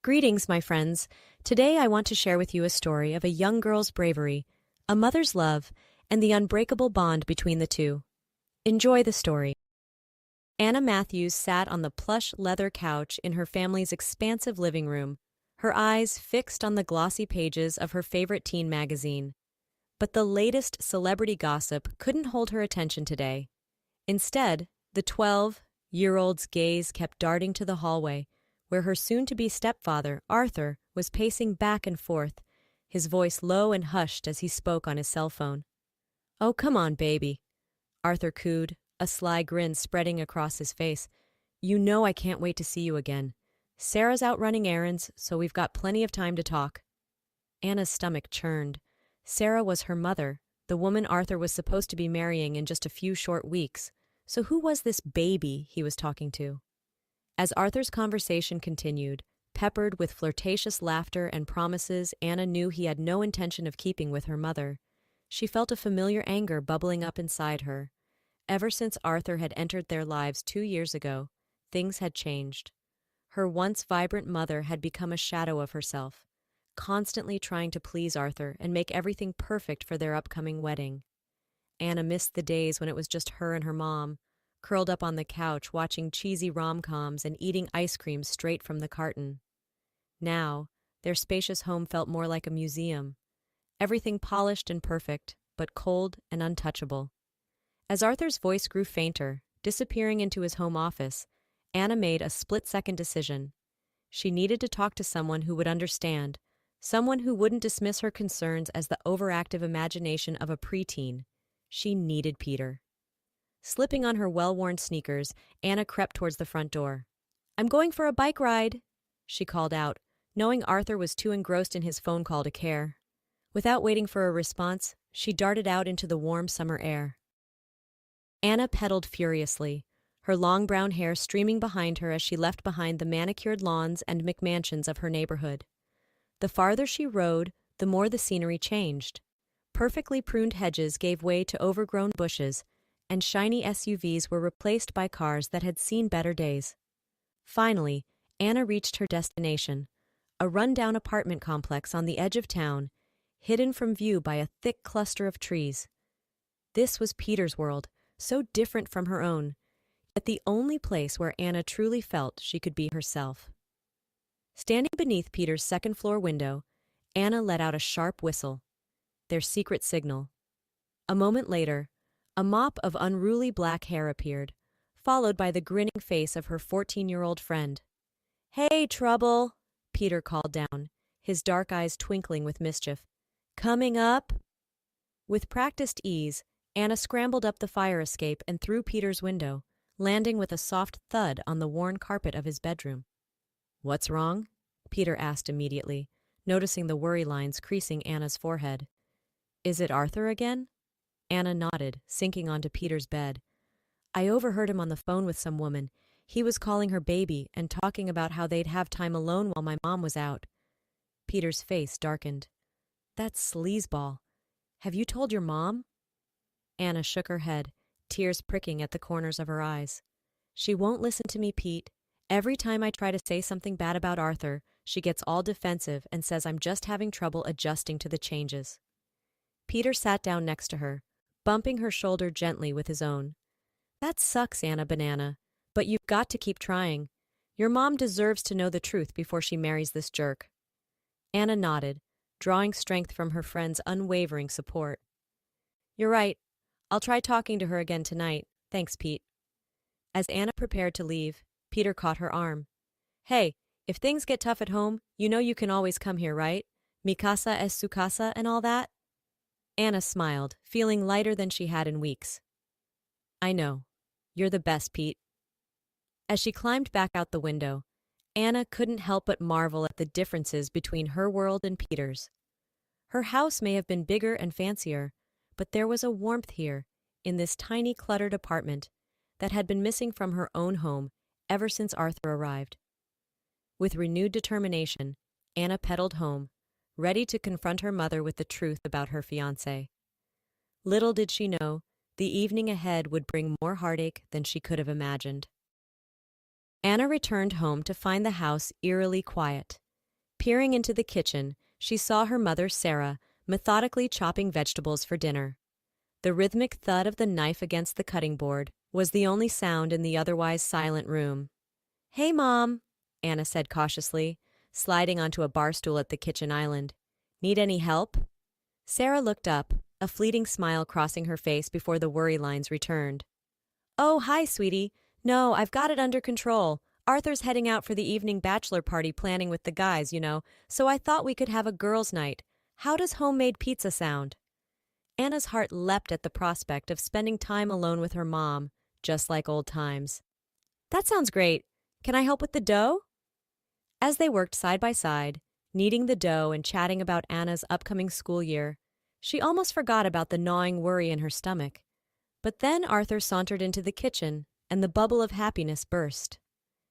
Greetings, my friends. Today I want to share with you a story of a young girl's bravery, a mother's love, and the unbreakable bond between the two. Enjoy the story. Anna Matthews sat on the plush leather couch in her family's expansive living room, her eyes fixed on the glossy pages of her favorite teen magazine. But the latest celebrity gossip couldn't hold her attention today. Instead, the 12-year-old's gaze kept darting to the hallway, where her soon-to-be stepfather, Arthur, was pacing back and forth, his voice low and hushed as he spoke on his cell phone. "Oh, come on, baby," Arthur cooed, a sly grin spreading across his face. "You know I can't wait to see you again. Sarah's out running errands, so we've got plenty of time to talk." Anna's stomach churned. Sarah was her mother, the woman Arthur was supposed to be marrying in just a few short weeks. So who was this baby he was talking to? As Arthur's conversation continued, peppered with flirtatious laughter and promises Anna knew he had no intention of keeping with her mother, she felt a familiar anger bubbling up inside her. Ever since Arthur had entered their lives 2 years ago, things had changed. Her once vibrant mother had become a shadow of herself, constantly trying to please Arthur and make everything perfect for their upcoming wedding. Anna missed the days when it was just her and her mom, curled up on the couch watching cheesy rom-coms and eating ice cream straight from the carton. Now, their spacious home felt more like a museum, everything polished and perfect, but cold and untouchable. As Arthur's voice grew fainter, disappearing into his home office, Anna made a split-second decision. She needed to talk to someone who would understand, someone who wouldn't dismiss her concerns as the overactive imagination of a preteen. She needed Peter. Slipping on her well-worn sneakers, Anna crept towards the front door. "I'm going for a bike ride," she called out, knowing Arthur was too engrossed in his phone call to care. Without waiting for a response, she darted out into the warm summer air. Anna pedaled furiously, her long brown hair streaming behind her as she left behind the manicured lawns and McMansions of her neighborhood. The farther she rode, the more the scenery changed. Perfectly pruned hedges gave way to overgrown bushes, and shiny SUVs were replaced by cars that had seen better days. Finally, Anna reached her destination, a run-down apartment complex on the edge of town, hidden from view by a thick cluster of trees. This was Peter's world, so different from her own, yet the only place where Anna truly felt she could be herself. Standing beneath Peter's second-floor window, Anna let out a sharp whistle, their secret signal. A moment later, a mop of unruly black hair appeared, followed by the grinning face of her 14-year-old friend. "Hey, Trouble," Peter called down, his dark eyes twinkling with mischief. "Coming up?" With practiced ease, Anna scrambled up the fire escape and through Peter's window, landing with a soft thud on the worn carpet of his bedroom. "What's wrong?" Peter asked immediately, noticing the worry lines creasing Anna's forehead. "Is it Arthur again?" Anna nodded, sinking onto Peter's bed. "I overheard him on the phone with some woman. He was calling her baby and talking about how they'd have time alone while my mom was out." Peter's face darkened. "That sleazeball. Have you told your mom?" Anna shook her head, tears pricking at the corners of her eyes. "She won't listen to me, Pete. Every time I try to say something bad about Arthur, she gets all defensive and says I'm just having trouble adjusting to the changes." Peter sat down next to her, bumping her shoulder gently with his own. "That sucks, Anna Banana, but you've got to keep trying. Your mom deserves to know the truth before she marries this jerk." Anna nodded, drawing strength from her friend's unwavering support. "You're right. I'll try talking to her again tonight. Thanks, Pete." As Anna prepared to leave, Peter caught her arm. "Hey, if things get tough at home, you know you can always come here, right? Mi casa es su casa and all that?" Anna smiled, feeling lighter than she had in weeks. "I know. You're the best, Pete." As she climbed back out the window, Anna couldn't help but marvel at the differences between her world and Peter's. Her house may have been bigger and fancier, but there was a warmth here, in this tiny cluttered apartment, that had been missing from her own home ever since Arthur arrived. With renewed determination, Anna pedaled home, ready to confront her mother with the truth about her fiancé. Little did she know, the evening ahead would bring more heartache than she could have imagined. Anna returned home to find the house eerily quiet, Peering into the kitchen, she saw her mother, Sarah, methodically chopping vegetables for dinner. The rhythmic thud of the knife against the cutting board was the only sound in the otherwise silent room. "Hey, Mom," Anna said cautiously, sliding onto a bar stool at the kitchen island. "Need any help?" Sarah looked up, a fleeting smile crossing her face before the worry lines returned. "Oh, hi, sweetie. No, I've got it under control. Arthur's heading out for the evening bachelor party planning with the guys, so I thought we could have a girls' night. How does homemade pizza sound?" Anna's heart leapt at the prospect of spending time alone with her mom, just like old times. "That sounds great. Can I help with the dough?" As they worked side by side, kneading the dough and chatting about Anna's upcoming school year, she almost forgot about the gnawing worry in her stomach. But then Arthur sauntered into the kitchen, and the bubble of happiness burst.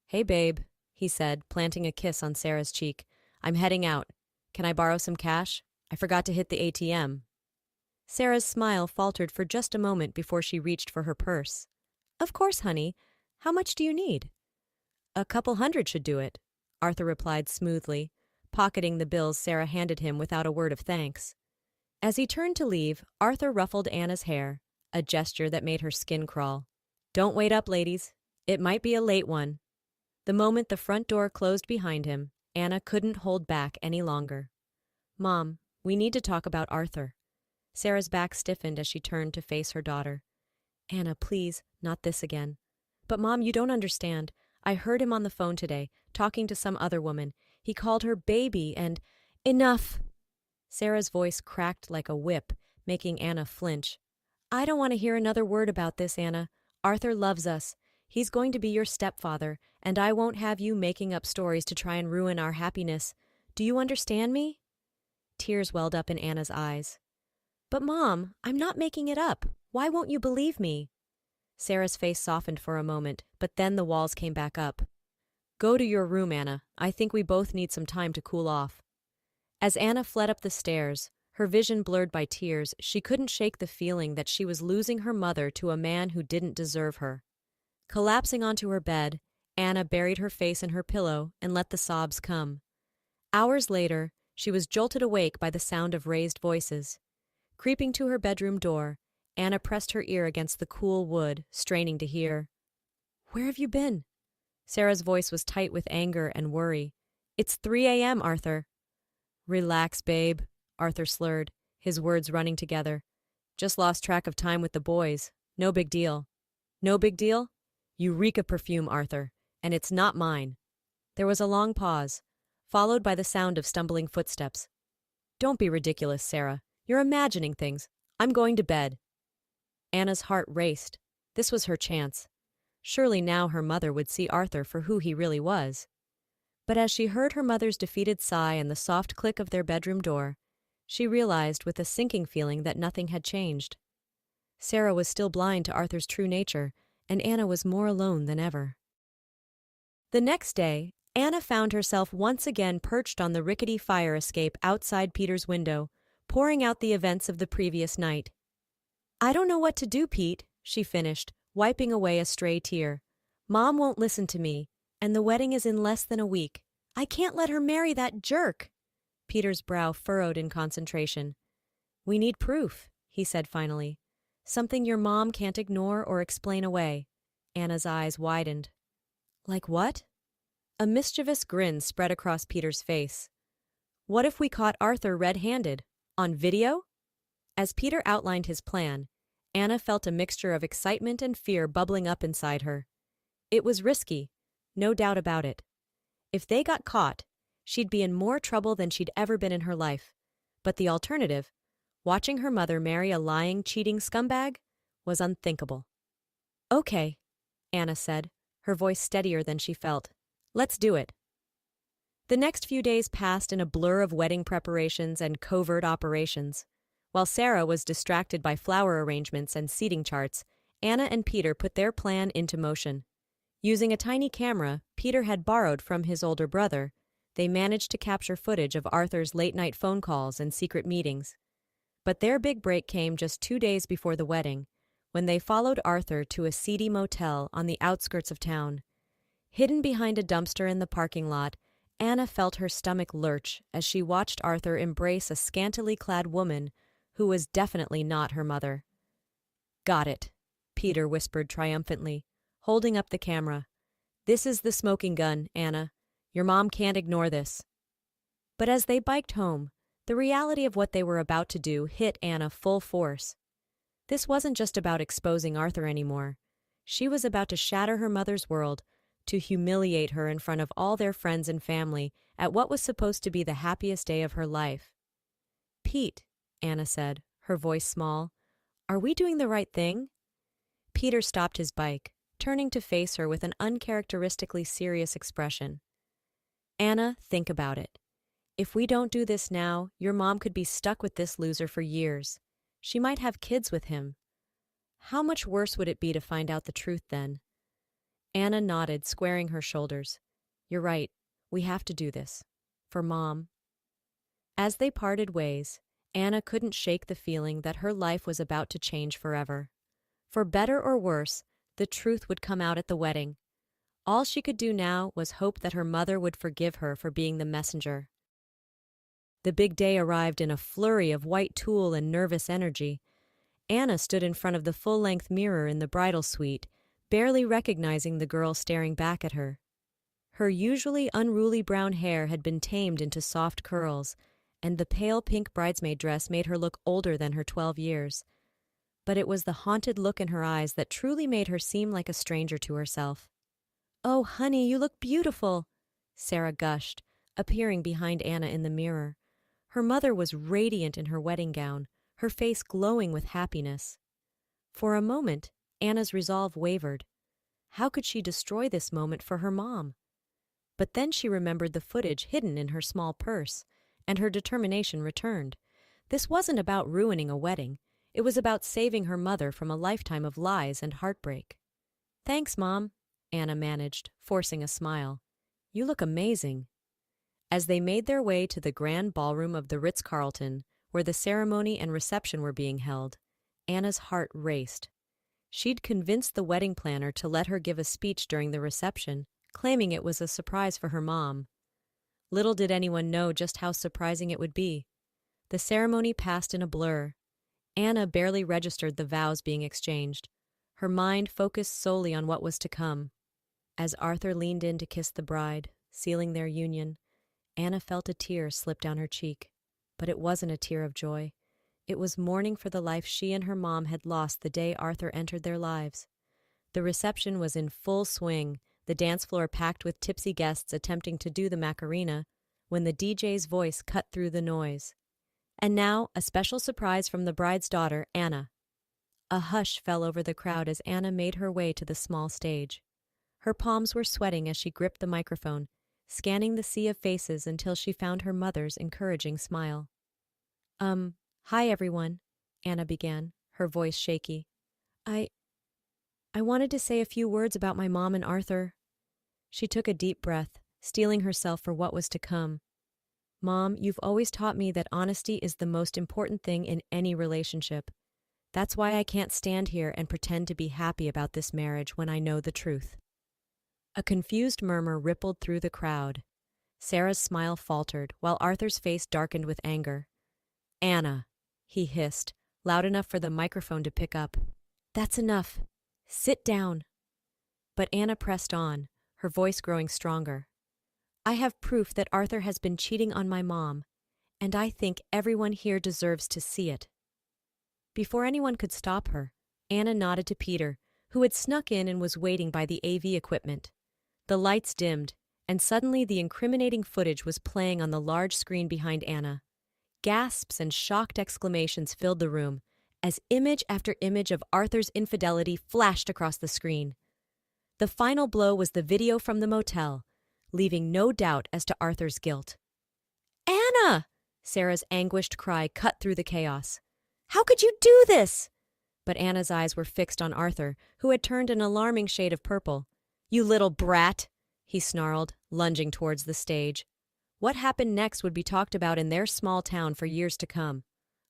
"Hey, babe," he said, planting a kiss on Sarah's cheek. "I'm heading out. Can I borrow some cash? I forgot to hit the ATM." Sarah's smile faltered for just a moment before she reached for her purse. "Of course, honey. How much do you need?" "A couple hundred should do it," Arthur replied smoothly, pocketing the bills Sarah handed him without a word of thanks. As he turned to leave, Arthur ruffled Anna's hair, a gesture that made her skin crawl. "Don't wait up, ladies. It might be a late one." The moment the front door closed behind him, Anna couldn't hold back any longer. "Mom, we need to talk about Arthur." Sarah's back stiffened as she turned to face her daughter. "Anna, please, not this again." "But Mom, you don't understand. I heard him on the phone today, talking to some other woman. He called her baby and—" "Enough!" Sarah's voice cracked like a whip, making Anna flinch. "I don't want to hear another word about this, Anna. Arthur loves us. He's going to be your stepfather, and I won't have you making up stories to try and ruin our happiness. Do you understand me?" Tears welled up in Anna's eyes. "But Mom, I'm not making it up. Why won't you believe me?" Sarah's face softened for a moment, but then the walls came back up. "Go to your room, Anna. I think we both need some time to cool off." As Anna fled up the stairs, her vision blurred by tears, she couldn't shake the feeling that she was losing her mother to a man who didn't deserve her. Collapsing onto her bed, Anna buried her face in her pillow and let the sobs come. Hours later, she was jolted awake by the sound of raised voices. Creeping to her bedroom door, Anna pressed her ear against the cool wood, straining to hear. "Where have you been?" Sarah's voice was tight with anger and worry. "It's 3 a.m., Arthur." "Relax, babe," Arthur slurred, his words running together. "Just lost track of time with the boys. No big deal." "No big deal? You reek of perfume, Arthur, and it's not mine." There was a long pause, followed by the sound of stumbling footsteps. "Don't be ridiculous, Sarah. You're imagining things. I'm going to bed." Anna's heart raced. This was her chance. Surely now her mother would see Arthur for who he really was. But as she heard her mother's defeated sigh and the soft click of their bedroom door, she realized with a sinking feeling that nothing had changed. Sarah was still blind to Arthur's true nature, and Anna was more alone than ever. The next day, Anna found herself once again perched on the rickety fire escape outside Peter's window, pouring out the events of the previous night. "I don't know what to do, Pete," she finished, wiping away a stray tear. "Mom won't listen to me, and the wedding is in less than a week. I can't let her marry that jerk." Peter's brow furrowed in concentration. "We need proof," he said finally. "Something your mom can't ignore or explain away." Anna's eyes widened. "Like what?" A mischievous grin spread across Peter's face. "What if we caught Arthur red-handed? On video?" As Peter outlined his plan, Anna felt a mixture of excitement and fear bubbling up inside her. It was risky, no doubt about it. If they got caught, she'd be in more trouble than she'd ever been in her life. But the alternative, watching her mother marry a lying, cheating scumbag, was unthinkable. "Okay," Anna said, her voice steadier than she felt. "Let's do it." The next few days passed in a blur of wedding preparations and covert operations. While Sarah was distracted by flower arrangements and seating charts, Anna and Peter put their plan into motion. Using a tiny camera Peter had borrowed from his older brother, they managed to capture footage of Arthur's late-night phone calls and secret meetings. But their big break came just 2 days before the wedding, when they followed Arthur to a seedy motel on the outskirts of town. Hidden behind a dumpster in the parking lot, Anna felt her stomach lurch as she watched Arthur embrace a scantily clad woman who was definitely not her mother. "Got it," Peter whispered triumphantly, holding up the camera. "This is the smoking gun, Anna. Your mom can't ignore this." But as they biked home, the reality of what they were about to do hit Anna full force. This wasn't just about exposing Arthur anymore. She was about to shatter her mother's world, to humiliate her in front of all their friends and family at what was supposed to be the happiest day of her life. "Pete," Anna said, her voice small, "are we doing the right thing?" Peter stopped his bike, turning to face her with an uncharacteristically serious expression. "Anna, think about it. If we don't do this now, your mom could be stuck with this loser for years. She might have kids with him. How much worse would it be to find out the truth then?" Anna nodded, squaring her shoulders. "You're right. We have to do this. For Mom." As they parted ways, Anna couldn't shake the feeling that her life was about to change forever. For better or worse, the truth would come out at the wedding. All she could do now was hope that her mother would forgive her for being the messenger. The big day arrived in a flurry of white tulle and nervous energy. Anna stood in front of the full-length mirror in the bridal suite, barely recognizing the girl staring back at her. Her usually unruly brown hair had been tamed into soft curls, and the pale pink bridesmaid dress made her look older than her 12 years. But it was the haunted look in her eyes that truly made her seem like a stranger to herself. "Oh, honey, you look beautiful," Sarah gushed, appearing behind Anna in the mirror. Her mother was radiant in her wedding gown, her face glowing with happiness. For a moment, Anna's resolve wavered. How could she destroy this moment for her mom? But then she remembered the footage hidden in her small purse, and her determination returned. This wasn't about ruining a wedding. It was about saving her mother from a lifetime of lies and heartbreak. "Thanks, Mom," Anna managed, forcing a smile. "You look amazing." As they made their way to the grand ballroom of the Ritz-Carlton, where the ceremony and reception were being held, Anna's heart raced. She'd convinced the wedding planner to let her give a speech during the reception, claiming it was a surprise for her mom. Little did anyone know just how surprising it would be. The ceremony passed in a blur. Anna barely registered the vows being exchanged. Her mind focused solely on what was to come. As Arthur leaned in to kiss the bride, sealing their union, Anna felt a tear slip down her cheek. But it wasn't a tear of joy. It was mourning for the life she and her mom had lost the day Arthur entered their lives. The reception was in full swing, the dance floor packed with tipsy guests attempting to do the Macarena, when the DJ's voice cut through the noise. And now, a special surprise from the bride's daughter, Anna. A hush fell over the crowd as Anna made her way to the small stage. Her palms were sweating as she gripped the microphone, scanning the sea of faces until she found her mother's encouraging smile. Hi everyone," Anna began, her voice shaky. I wanted to say a few words about my mom and Arthur." She took a deep breath, steeling herself for what was to come. "Mom, you've always taught me that honesty is the most important thing in any relationship. That's why I can't stand here and pretend to be happy about this marriage when I know the truth." A confused murmur rippled through the crowd. Sarah's smile faltered, while Arthur's face darkened with anger. "Anna," he hissed, loud enough for the microphone to pick up. "That's enough. Sit down." But Anna pressed on, her voice growing stronger. "I have proof that Arthur has been cheating on my mom, and I think everyone here deserves to see it." Before anyone could stop her, Anna nodded to Peter, who had snuck in and was waiting by the AV equipment. The lights dimmed, and suddenly the incriminating footage was playing on the large screen behind Anna. Gasps and shocked exclamations filled the room, as image after image of Arthur's infidelity flashed across the screen. The final blow was the video from the motel, leaving no doubt as to Arthur's guilt. "Anna!" Sarah's anguished cry cut through the chaos. "How could you do this?" But Anna's eyes were fixed on Arthur, who had turned an alarming shade of purple. "You little brat!" he snarled, lunging towards the stage. What happened next would be talked about in their small town for years to come.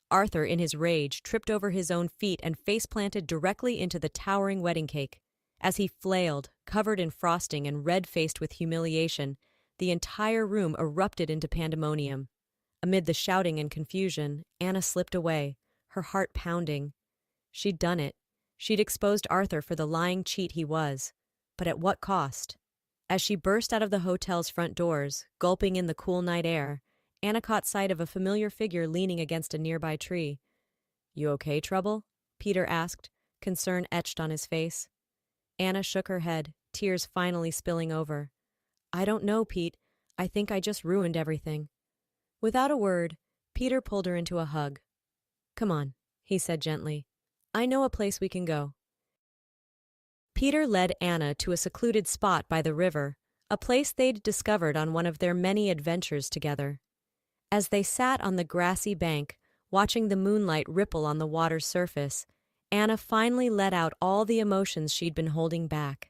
Arthur, in his rage, tripped over his own feet and face-planted directly into the towering wedding cake. As he flailed, covered in frosting and red-faced with humiliation, the entire room erupted into pandemonium. Amid the shouting and confusion, Anna slipped away, her heart pounding. She'd done it. She'd exposed Arthur for the lying cheat he was. But at what cost? As she burst out of the hotel's front doors, gulping in the cool night air, Anna caught sight of a familiar figure leaning against a nearby tree. "You okay, Trouble?" Peter asked, concern etched on his face. Anna shook her head, tears finally spilling over. "I don't know, Pete. I think I just ruined everything." Without a word, Peter pulled her into a hug. "Come on," he said gently. "I know a place we can go." Peter led Anna to a secluded spot by the river, a place they'd discovered on one of their many adventures together. As they sat on the grassy bank, watching the moonlight ripple on the water's surface, Anna finally let out all the emotions she'd been holding back.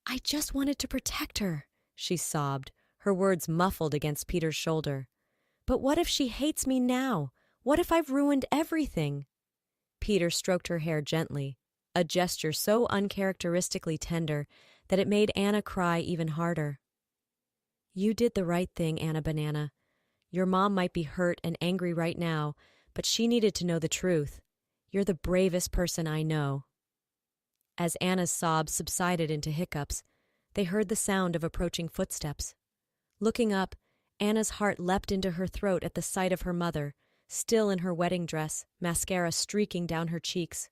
"I just wanted to protect her," she sobbed, her words muffled against Peter's shoulder. "But what if she hates me now? What if I've ruined everything?" Peter stroked her hair gently, a gesture so uncharacteristically tender that it made Anna cry even harder. "You did the right thing, Anna Banana. Your mom might be hurt and angry right now, but she needed to know the truth. You're the bravest person I know." As Anna's sobs subsided into hiccups, they heard the sound of approaching footsteps. Looking up, Anna's heart leapt into her throat at the sight of her mother, still in her wedding dress, mascara streaking down her cheeks.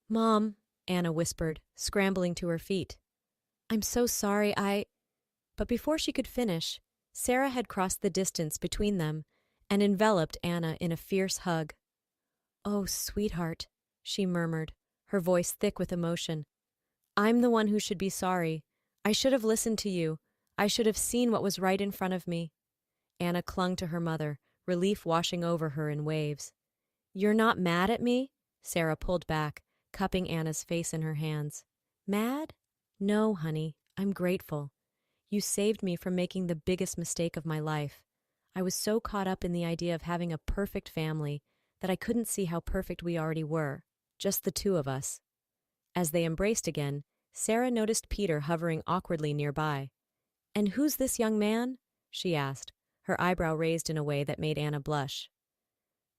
"Mom," Anna whispered, scrambling to her feet. "I'm so sorry, But before she could finish, Sarah had crossed the distance between them and enveloped Anna in a fierce hug. "Oh, sweetheart," she murmured, her voice thick with emotion. "I'm the one who should be sorry. I should have listened to you. I should have seen what was right in front of me." Anna clung to her mother, relief washing over her in waves. "You're not mad at me?" Sarah pulled back, cupping Anna's face in her hands. "Mad? No, honey, I'm grateful. You saved me from making the biggest mistake of my life. I was so caught up in the idea of having a perfect family that I couldn't see how perfect we already were, just the two of us." As they embraced again, Sarah noticed Peter hovering awkwardly nearby. "And who's this young man?" she asked, her eyebrow raised in a way that made Anna blush.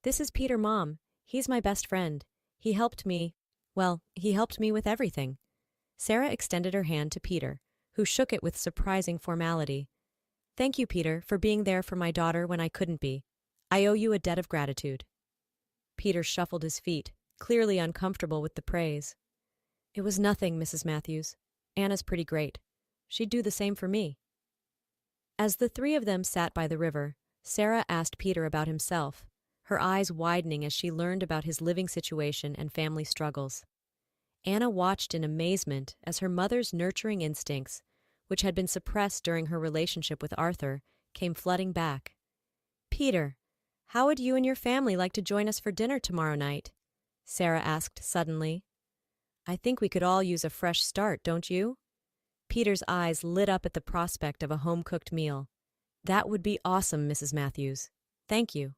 "This is Peter, Mom. He's my best friend. He helped me with everything." Sarah extended her hand to Peter, who shook it with surprising formality. "Thank you, Peter, for being there for my daughter when I couldn't be. I owe you a debt of gratitude." Peter shuffled his feet, clearly uncomfortable with the praise. "It was nothing, Mrs. Matthews. Anna's pretty great. She'd do the same for me." As the three of them sat by the river, Sarah asked Peter about himself, her eyes widening as she learned about his living situation and family struggles. Anna watched in amazement as her mother's nurturing instincts, which had been suppressed during her relationship with Arthur, came flooding back. "Peter, how would you and your family like to join us for dinner tomorrow night?" Sarah asked suddenly. "I think we could all use a fresh start, don't you?" Peter's eyes lit up at the prospect of a home-cooked meal. "That would be awesome, Mrs. Matthews. Thank you."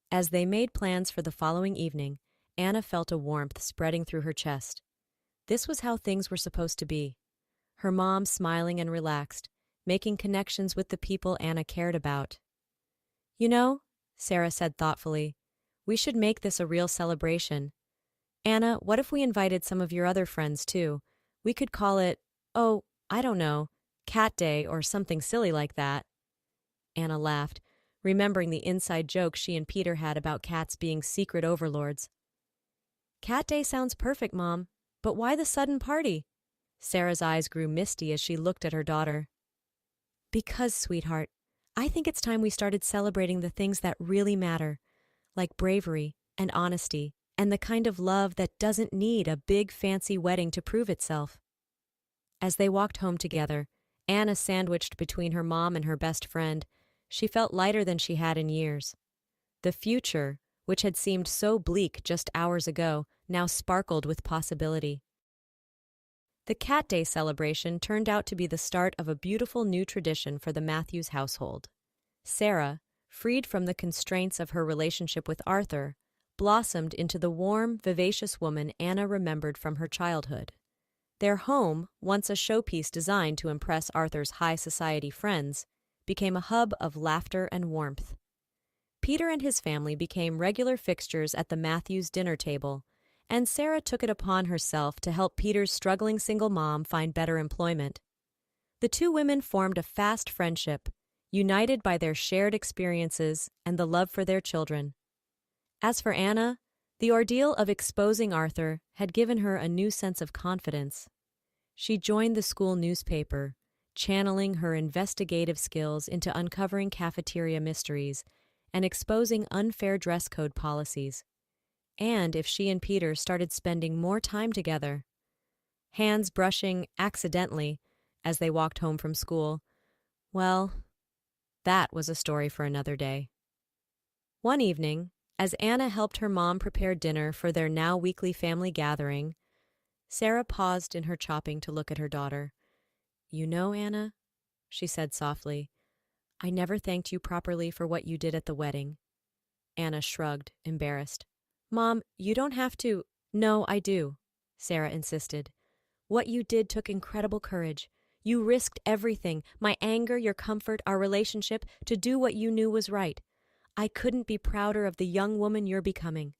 As they made plans for the following evening, Anna felt a warmth spreading through her chest. This was how things were supposed to be. Her mom smiling and relaxed, making connections with the people Anna cared about. "You know," Sarah said thoughtfully, "we should make this a real celebration. Anna, what if we invited some of your other friends too? We could call it, I don't know, Cat Day or something silly like that." Anna laughed, remembering the inside joke she and Peter had about cats being secret overlords. "Cat Day sounds perfect, Mom. But why the sudden party?" Sarah's eyes grew misty as she looked at her daughter. "Because, sweetheart, I think it's time we started celebrating the things that really matter, like bravery and honesty, and the kind of love that doesn't need a big fancy wedding to prove itself." As they walked home together, Anna sandwiched between her mom and her best friend, she felt lighter than she had in years. The future, which had seemed so bleak just hours ago, now sparkled with possibility. The Cat Day celebration turned out to be the start of a beautiful new tradition for the Matthews household. Sarah, freed from the constraints of her relationship with Arthur, blossomed into the warm, vivacious woman Anna remembered from her childhood. Their home, once a showpiece designed to impress Arthur's high society friends, became a hub of laughter and warmth. Peter and his family became regular fixtures at the Matthews dinner table, and Sarah took it upon herself to help Peter's struggling single mom find better employment. The two women formed a fast friendship, united by their shared experiences and the love for their children. As for Anna, the ordeal of exposing Arthur had given her a new sense of confidence. She joined the school newspaper, channeling her investigative skills into uncovering cafeteria mysteries and exposing unfair dress code policies. And if she and Peter started spending more time together, hands brushing accidentally as they walked home from school, well, that was a story for another day. One evening, as Anna helped her mom prepare dinner for their now weekly family gathering, Sarah paused in her chopping to look at her daughter. "You know, Anna," she said softly, "I never thanked you properly for what you did at the wedding." Anna shrugged, embarrassed. "Mom, you don't have to—" "No, I do," Sarah insisted. "What you did took incredible courage. You risked everything, my anger, your comfort, our relationship, to do what you knew was right. I couldn't be prouder of the young woman you're becoming."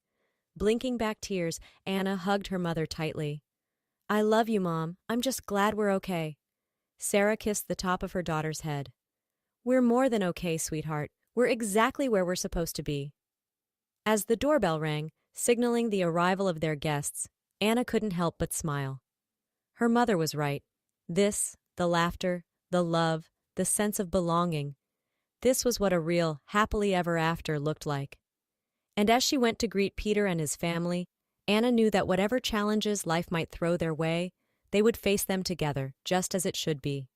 Blinking back tears, Anna hugged her mother tightly. "I love you, Mom. I'm just glad we're okay." Sarah kissed the top of her daughter's head. "We're more than okay, sweetheart. We're exactly where we're supposed to be." As the doorbell rang, signaling the arrival of their guests, Anna couldn't help but smile. Her mother was right. The laughter, the love, the sense of belonging, this was what a real happily ever after looked like. And as she went to greet Peter and his family, Anna knew that whatever challenges life might throw their way, they would face them together, just as it should be.